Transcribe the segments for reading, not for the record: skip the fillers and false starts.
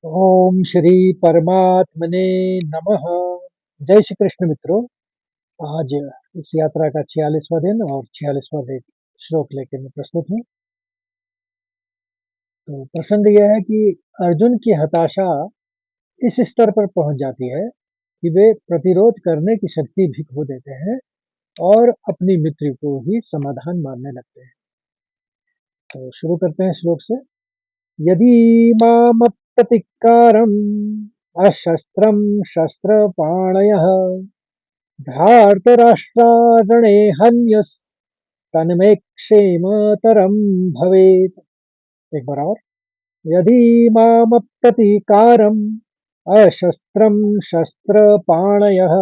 ओम श्री परमात्मने नमः। जय श्री कृष्ण मित्रों। आज इस यात्रा का 46वां दिन और 46वां श्लोक लेकर मैं प्रस्तुत हूँ। तो प्रसंग यह है कि अर्जुन की हताशा इस स्तर पर पहुंच जाती है कि वे प्रतिरोध करने की शक्ति भी खो देते हैं और अपनी मित्र को ही समाधान मानने लगते हैं। तो शुरू करते हैं श्लोक से। यदि मामप्रतिकारम् अशस्त्रं शस्त्रपाणयः धार्तराष्ट्रारणे हन्यस्तन्मे क्षेमतरं भवेत्। एक बार और। यदि मामप्रतीकारम् अशस्त्रं शस्त्रपाणयः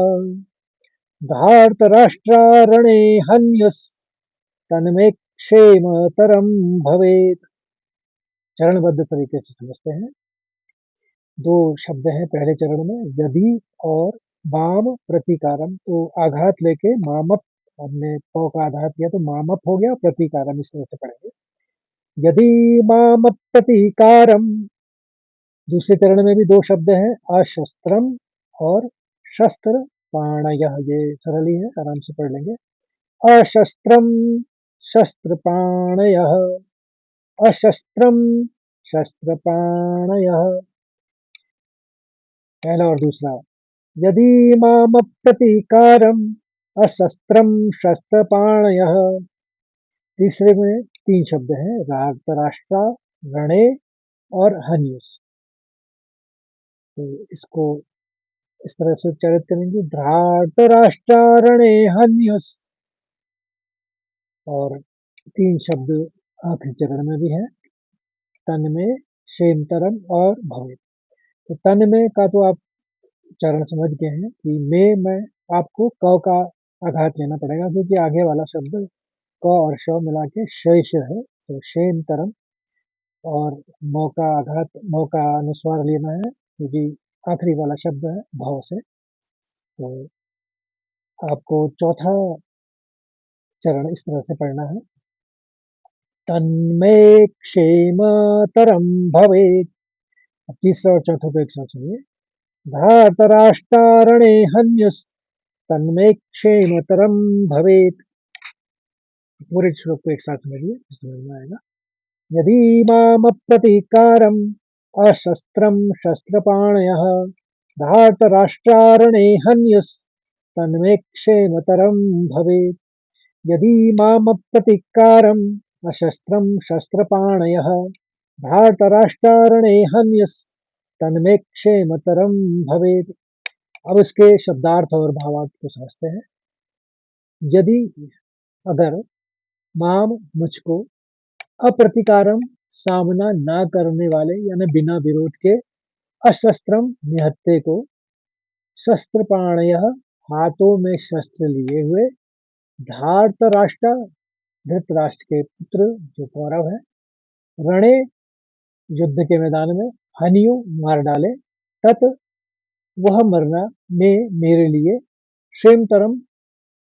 धार्तराष्ट्रारणे हन्यस्तन्मे क्षेमतरं भवेत्। चरणबद्ध तरीके से समझते हैं। दो शब्द हैं पहले चरण में, यदि और वाम प्रतिकारम। तो आघात लेके मामप, हमने पौ का आघात किया तो मामप हो गया, प्रतिकारम इस तरह से पढ़ेंगे। यदि माम प्रतिकारम। दूसरे चरण में भी दो शब्द हैं, अशस्त्रम और शस्त्र पाणयः। ये सरल ही है, आराम से पढ़ लेंगे। अशस्त्रम शस्त्र पाणयः, अशस्त्रम शस्त्र पाणयः। पहला और दूसरा। यदि मामप्रतीकारम् अशस्त्रं शस्त्रपाणयः। तीसरे में तीन शब्द हैं, धार्तराष्ट्रा, रणे और हन्युस। तो इसको इस तरह से उच्चारित करेंगे, धार्तराष्ट्रा रणे हन्युस। और तीन शब्द आखिरी चरण में भी है, तन में, क्षेमतरम और भवेत्। तो तन में का तो आप चरण समझ गए हैं कि में आपको क का आघात लेना पड़ेगा, क्योंकि आगे वाला शब्द क और श मिला के शेष है, तो शेम तरम। और मौका आघात, मौका अनुस्वार लेना है, क्योंकि आखिरी वाला शब्द है भाव से। तो आपको चौथा चरण इस तरह से पढ़ना है, तन्मे क्षेमतरम भवेत्। अब तीसरा और चौथा को एक साथ सुनिए। धातराष्ट्रारणे हन्युस् तन्मे क्षेमतरम भवेत्। पूरे श्लोक को एक साथ समझिए, समझ में आएगा। यदि मामप्रतीकारम् अशस्त्रं शस्त्रपाणयः धार्तराष्ट्रारणे हन्युस्तन्मे क्षेमतरं भवेत्। यदि मामप्रतीकारम् अशस्त्रं शस्त्रपाणयः धार्तराष्ट्रारणे हन्युस्तन्मे क्षेमतरं भवेत्। अब इसके शब्दार्थ और भावार्थ को समझते हैं। यदि, अगर, माम मुझको, अप्रतिकारम सामना ना करने वाले यानी बिना विरोध के, अशस्त्रम निहत्थे को, शस्त्रपाणयः हाथों में शस्त्र लिए हुए, धार्तराष्ट्र धृतराष्ट्र के पुत्र जो कौरव है, रणे युद्ध के मैदान में, हनियो मार डाले, तत् वह मरना में मेरे लिए, क्षेमतरम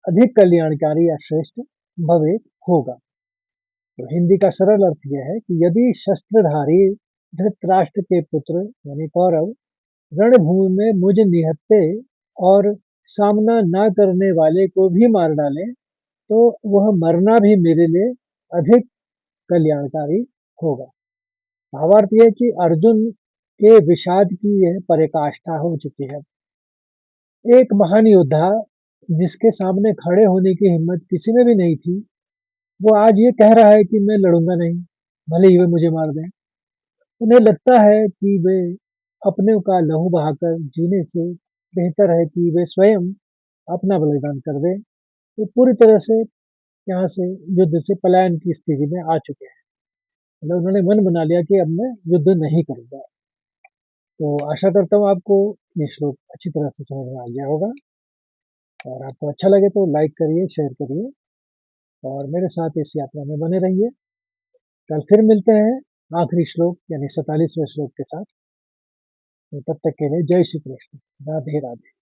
अधिक कल्याणकारी या श्रेष्ठ, भवे होगा। तो हिंदी का सरल अर्थ यह है कि यदि शस्त्रधारी धृतराष्ट्र के पुत्र यानी कौरव रणभूमि में मुझ निहत्थे और सामना न करने वाले को भी मार डाले, तो वह मरना भी मेरे लिए अधिक कल्याणकारी होगा। भावार्थ यह कि अर्जुन के विषाद की यह पराकाष्ठा हो चुकी है। एक महान योद्धा जिसके सामने खड़े होने की हिम्मत किसी में भी नहीं थी, वो आज ये कह रहा है कि मैं लड़ूंगा नहीं, भले ही वे मुझे मार दें। उन्हें लगता है कि वे अपने का लहू बहाकर जीने से बेहतर है कि वे स्वयं अपना बलिदान कर दें। वो पूरी तरह से यहाँ से युद्ध से पलायन की स्थिति में आ चुके हैं। मतलब उन्होंने मन बना लिया कि अब मैं युद्ध नहीं करूंगा। तो आशा करता हूँ आपको ये श्लोक अच्छी तरह से समझ में आ गया होगा। और आपको अच्छा लगे तो लाइक करिए, शेयर करिए और मेरे साथ इस यात्रा में बने रहिए। कल फिर मिलते हैं आखिरी श्लोक यानी 47वें श्लोक के साथ। तो तब तक के लिए जय श्री कृष्ण, राधे राधे।